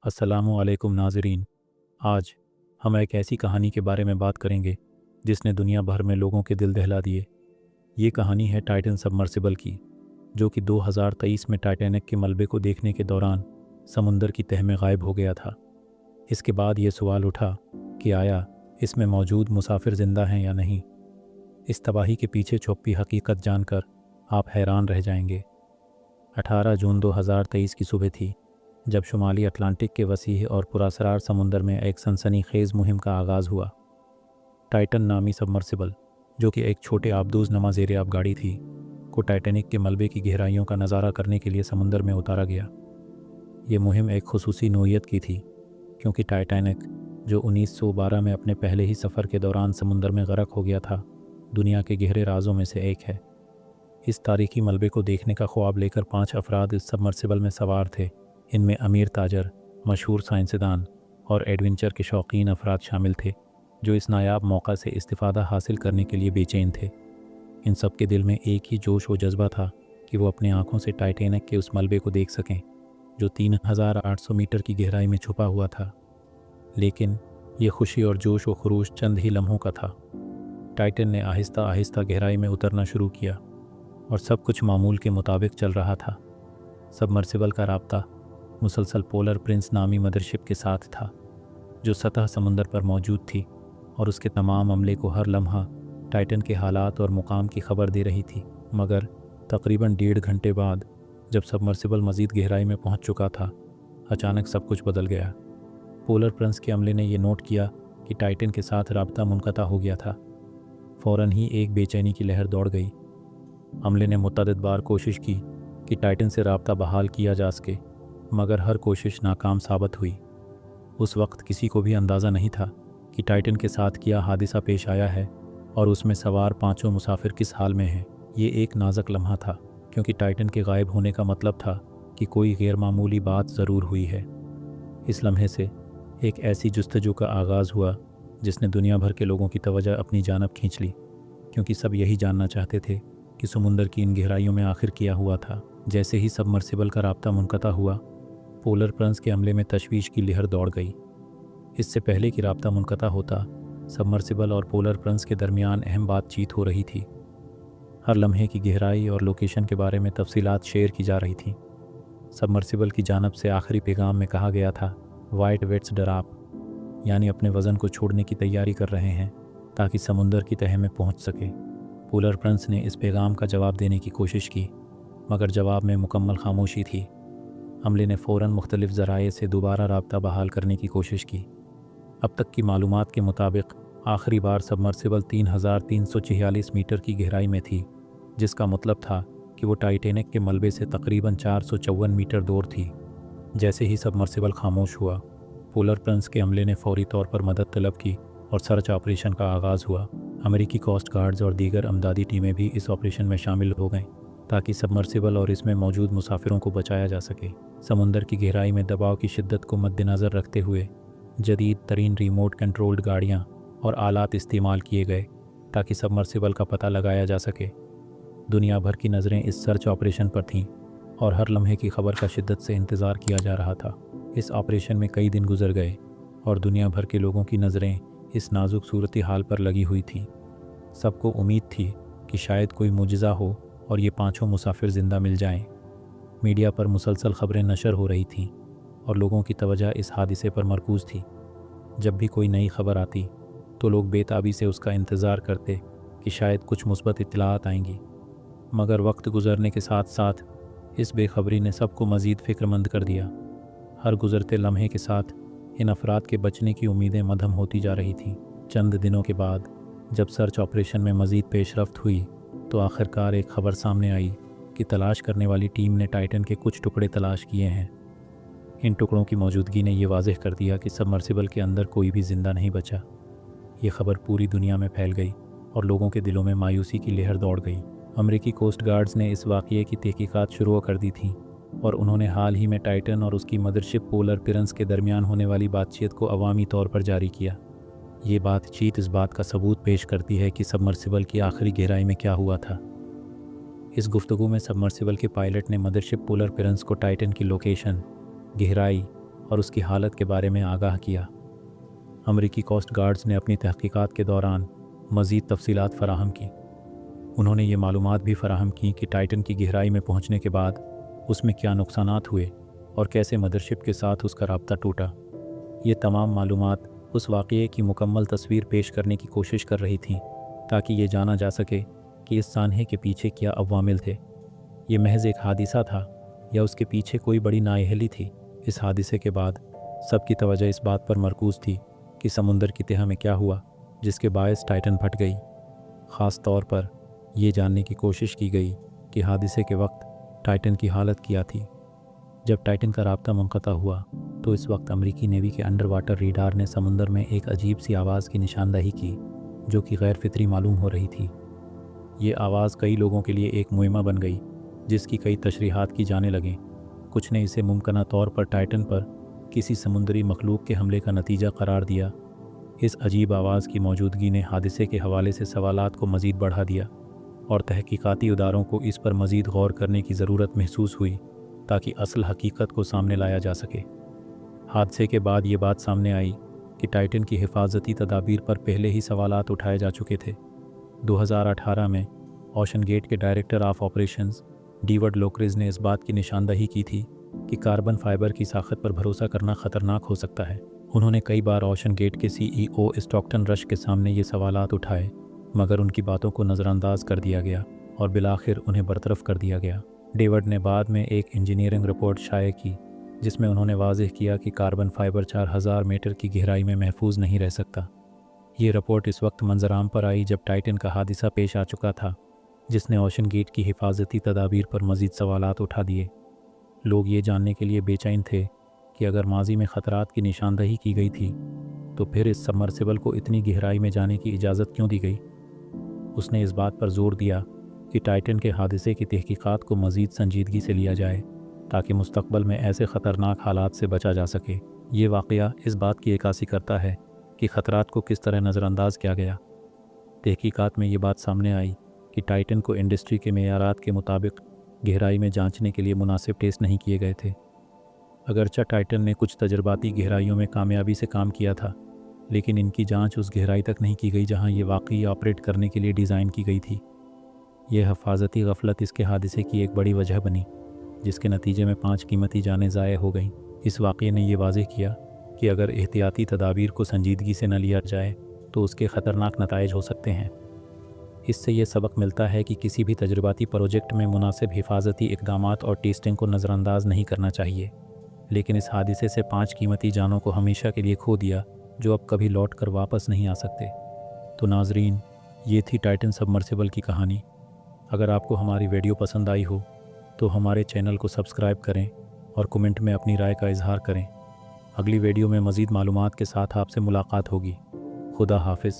अस्सलामु अलैकुम नाज़रीन। आज हम एक ऐसी कहानी के बारे में बात करेंगे जिसने दुनिया भर में लोगों के दिल दहला दिए। ये कहानी है टाइटन सबमर्सिबल की, जो कि 2023 में टाइटैनिक के मलबे को देखने के दौरान समुंदर की तह में गायब हो गया था। इसके बाद ये सवाल उठा कि आया इसमें मौजूद मुसाफिर ज़िंदा हैं या नहीं। इस तबाही के पीछे छुपी हकीकत जानकर आप हैरान रह जाएंगे। 18 जून 2023 की सुबह थी जब शुमाली अटलांटिक के वसीह और पुरअसरार समुंदर में एक सनसनीखेज़ मुहिम का आगाज़ हुआ। टाइटन नामी सबमर्सिबल, जो कि एक छोटे आबदूज़ नमा ज़ेर-ए-आब गाड़ी थी, को टाइटैनिक के मलबे की गहराइयों का नज़ारा करने के लिए समुंदर में उतारा गया। ये मुहिम एक खुसूसी नौइयत की थी क्योंकि टाइटैनिक, जो 1912 में अपने पहले ही सफ़र के दौरान समुंदर में गर्क हो गया था, दुनिया के गहरे राज़ों में से एक है। इस तारीखी मलबे को देखने का ख्वाब लेकर 5 अफराद इस सबमर्सिबल में सवार थे। इनमें अमीर ताजर, मशहूर साइंसदान और एडवेंचर के शौकीन अफराद शामिल थे, जो इस नायाब मौका से इस्तिफ़ादा हासिल करने के लिए बेचैन थे। इन सब के दिल में एक ही जोश व जज्बा था कि वो अपनी आंखों से टाइटैनिक के उस मलबे को देख सकें जो 3800 मीटर की गहराई में छुपा हुआ था। लेकिन ये खुशी और जोश व खरूश चंद ही लम्हों का था। टाइटन ने आहिस्ता आहिस्ता गहराई में उतरना शुरू किया और सब कुछ मामूल के मुताबिक चल रहा था। सबमर्सिबल का राब्ता मुसलसल पोलर प्रिंस नामी मदरशिप के साथ था, जो सतह समुंदर पर मौजूद थी और उसके तमाम अमले को हर लम्हा टाइटन के हालात और मुकाम की खबर दे रही थी। मगर तकरीबन 1.5 घंटे बाद, जब सबमर्सिबल मज़ीद गहराई में पहुंच चुका था, अचानक सब कुछ बदल गया। पोलर प्रिंस के अमले ने यह नोट किया कि टाइटन के साथ राब्ता मुनक़ता हो गया था। फ़ौरन ही एक बेचैनी की लहर दौड़ गई। अमले ने मुतअद्दिद बार कोशिश की कि टाइटन से राब्ता बहाल किया जा सके, मगर हर कोशिश नाकाम साबित हुई। उस वक्त किसी को भी अंदाज़ा नहीं था कि टाइटन के साथ क्या हादिसा पेश आया है और उसमें सवार 5 मुसाफिर किस हाल में हैं। ये एक नाज़ुक लम्हा था क्योंकि टाइटन के गायब होने का मतलब था कि कोई गैर मामूली बात ज़रूर हुई है। इस लम्हे से एक ऐसी जुस्तजू का आगाज़ हुआ जिसने दुनिया भर के लोगों की तवज्जो अपनी जानब खींच ली, क्योंकि सब यही जानना चाहते थे कि समुंदर की इन गहराइयों में आखिर क्या हुआ था। जैसे ही सबमर्सिबल का राब्ता मुनक़ता हुआ, पोलर प्रिंस के अमले में तशवीश की लहर दौड़ गई। इससे पहले कि राब्ता मुनक़ता होता, सबमर्सिबल और पोलर प्रिंस के दरमियान अहम बातचीत हो रही थी। हर लम्हे की गहराई और लोकेशन के बारे में तफसीलात शेयर की जा रही थीं। सबमर्सिबल की जानब से आखिरी पैगाम में कहा गया था, वाइट वेट्स डराप, यानी अपने वज़न को छोड़ने की तैयारी कर रहे हैं ताकि समुंदर की तह में पहुँच सके। पोलर प्रिंस ने इस पैगाम का जवाब देने की कोशिश की, मगर जवाब में मुकम्मल खामोशी थी। अमले ने फ़ौरन मुख्तलिफ़ ज़राए से दोबारा राब्ता बहाल करने की कोशिश की। अब तक की मालूमात के मुताबिक आखिरी बार सबमर्सिबल 3346 मीटर की गहराई में थी, जिसका मतलब था कि वो टाइटैनिक के मलबे से तकरीबन 454 मीटर दूर थी। जैसे ही सबमर्सिबल खामोश हुआ, पोलर प्रिंस के अमले ने फौरी तौर पर मदद तलब की और सर्च ऑपरेशन का आगाज़ हुआ। अमेरिकी कोस्ट गार्ड्स और दीगर अमदादी टीमें भी इस ऑपरेशन में शामिल हो गईं ताकि सबमर्सिबल और इसमें मौजूद मुसाफिरों को बचाया जा सके। समुंदर की गहराई में दबाव की शिद्दत को मद्देनज़र रखते हुए जदीद तरीन रिमोट कंट्रोल्ड गाड़ियाँ और आलात इस्तेमाल किए गए ताकि सबमर्सिबल का पता लगाया जा सके। दुनिया भर की नज़रें इस सर्च ऑपरेशन पर थीं और हर लम्हे की खबर का शिद्दत से इंतज़ार किया जा रहा था। इस ऑपरेशन में कई दिन गुजर गए और दुनिया भर के लोगों की नज़रें इस नाजुक सूरती हाल पर लगी हुई थीं। सबको उम्मीद थी कि शायद कोई मुजज़ा हो और ये 5 मुसाफिर ज़िंदा मिल जाएं। मीडिया पर मुसलसल ख़बरें नशर हो रही थीं और लोगों की तवज्जो इस हादिसे पर मरकूज़ थी। जब भी कोई नई खबर आती तो लोग बेताबी से उसका इंतज़ार करते कि शायद कुछ मुस्बत इत्तलात आएंगी। मगर वक्त गुजरने के साथ साथ इस बेखबरी ने सबको मज़ीद फ़िक्रमंद कर दिया। हर गुज़रते लम्हे के साथ इन अफराद के बचने की उम्मीदें मद्धम होती जा रही थीं। चंद दिनों के बाद जब सर्च ऑपरेशन में मज़ीद पेशरफ्त हुई तो आखिरकार एक ख़बर सामने आई कि तलाश करने वाली टीम ने टाइटन के कुछ टुकड़े तलाश किए हैं। इन टुकड़ों की मौजूदगी ने यह वाज़ेह कर दिया कि सबमर्सिबल के अंदर कोई भी ज़िंदा नहीं बचा। ये खबर पूरी दुनिया में फैल गई और लोगों के दिलों में मायूसी की लहर दौड़ गई। अमेरिकी कोस्ट गार्ड्स ने इस वाक़ये की तहकीकात शुरू कर दी थी और उन्होंने हाल ही में टाइटन और उसकी मदरशिप पोलर प्रिंस के दरमियान होने वाली बातचीत को अवामी तौर पर जारी किया। ये बातचीत इस बात का सबूत पेश करती है कि सबमर्सिबल की आखिरी गहराई में क्या हुआ था। इस गुफ्तगू में सबमर्सिबल के पायलट ने मदरशिप पोलर प्रिंस को टाइटन की लोकेशन, गहराई और उसकी हालत के बारे में आगाह किया। अमरीकी कोस्ट गार्ड्स ने अपनी तहकीकात के दौरान मज़ीद तफसीलात फराहम की। उन्होंने ये मालूमात भी फराहम की कि टाइटन की गहराई में पहुंचने के बाद उसमें क्या नुकसानात हुए और कैसे मदरशिप के साथ उसका राब्ता टूटा। ये तमाम मालूमात उस वाक़ये की मुकम्मल तस्वीर पेश करने की कोशिश कर रही थीं ताकि ये जाना जा सके कि इस सानहे के पीछे क्या अवामिल थे। ये महज एक हादिसा था या उसके पीछे कोई बड़ी नाअहली थी। इस हादिसे के बाद सबकी तवज्जो इस बात पर मरकूज़ थी कि समुंदर की तह में क्या हुआ जिसके बायस टाइटन फट गई। ख़ास तौर पर ये जानने की कोशिश की गई कि हादिसे के वक्त टाइटन की हालत क्या थी। जब टाइटन का राब्ता मुनक़ता हुआ तो इस वक्त अमरीकी नेवी के अंडर वाटर रेडार ने समुंदर में एक अजीब सी आवाज़ की निशानदही की जो कि गैर फितरी मालूम हो रही थी। ये आवाज़ कई लोगों के लिए एक मुहिमा बन गई जिसकी कई तशरीहात की जाने लगें। कुछ ने इसे मुमकिना तौर पर टाइटन पर किसी समुंदरी मखलूक के हमले का नतीजा करार दिया। इस अजीब आवाज़ की मौजूदगी ने हादिसे के हवाले से सवालात को मज़ीद बढ़ा दिया और तहकीकाती इदारों को इस पर मज़ीद गौर करने की ज़रूरत महसूस हुई ताकि असल हकीकत को सामने लाया जा सके। हादसे के बाद ये बात सामने आई कि टाइटन की हिफाजती तदाबीर पर पहले ही सवालात उठाए जा चुके थे। 2018 में ओशन गेट के डायरेक्टर ऑफ ऑपरेशंस डीवर्ड लोकरिज ने इस बात की निशानदही की थी कि कार्बन फाइबर की साखत पर भरोसा करना ख़तरनाक हो सकता है। उन्होंने कई बार ओशन गेट के CEO स्टॉकटन रश के सामने ये सवालात उठाए मगर उनकी बातों को नज़रअंदाज कर दिया गया और बिलाखिर उन्हें बरतरफ कर दिया गया। डेविड ने बाद में एक इंजीनियरिंग रिपोर्ट शाये की जिसमें उन्होंने वाज़ेह किया कि कार्बन फाइबर 4000 मीटर की गहराई में महफूज नहीं रह सकता। ये रिपोर्ट इस वक्त मंजराम पर आई जब टाइटन का हादिसा पेश आ चुका था जिसने ओशन गेट की हिफाजती तदाबीर पर मज़ीद सवालात उठा दिए। लोग ये जानने के लिए बेचैन थे कि अगर माजी में ख़तरात की निशानदही की गई थी तो फिर इस सबमर्सिबल को इतनी गहराई में जाने की इजाज़त क्यों दी गई। उसने इस बात पर जोर दिया कि टाइटन के हादिसे की तहकीकात को मज़ीद संजीदगी से लिया जाए ताकि मुस्तक़बल में ऐसे ख़तरनाक हालात से बचा जा सके। ये वाक़या इस बात की अक्कासी करता है कि ख़तरात को किस तरह नज़रअंदाज किया गया। तहकीकात में ये बात सामने आई कि टाइटन को इंडस्ट्री के मेयारात के मुताबिक गहराई में जांचने के लिए मुनासिब टेस्ट नहीं किए गए थे। अगरचे टाइटन ने कुछ तजर्बाती गहराइयों में कामयाबी से काम किया था लेकिन इनकी जांच उस गहराई तक नहीं की गई जहां ये वाकई ऑपरेट करने के लिए डिज़ाइन की गई थी। यह हिफाजती गफलत इसके हादिसे की एक बड़ी वजह बनी जिसके नतीजे में 5 कीमती जानें ज़ाये हो गईं। इस वाक़ये ने यह वाज़ेह किया कि अगर एहतियाती तदाबीर को संजीदगी से न लिया जाए तो उसके ख़तरनाक नताइज हो सकते हैं। इससे ये सबक मिलता है कि किसी भी तजुर्बाती प्रोजेक्ट में मुनासिब हिफाजती इक़दामात और टेस्टिंग को नज़रअंदाज नहीं करना चाहिए। लेकिन इस हादिसे से 5 कीमती जानों को हमेशा के लिए खो दिया जो अब कभी लौट कर वापस नहीं आ सकते। तो नाजरीन, ये थी टाइटन सबमर्सिबल की कहानी। अगर आपको हमारी वीडियो पसंद आई हो तो हमारे चैनल को सब्सक्राइब करें और कमेंट में अपनी राय का इजहार करें। अगली वीडियो में मज़ीद मालूमात के साथ आपसे मुलाकात होगी। खुदा हाफिज़।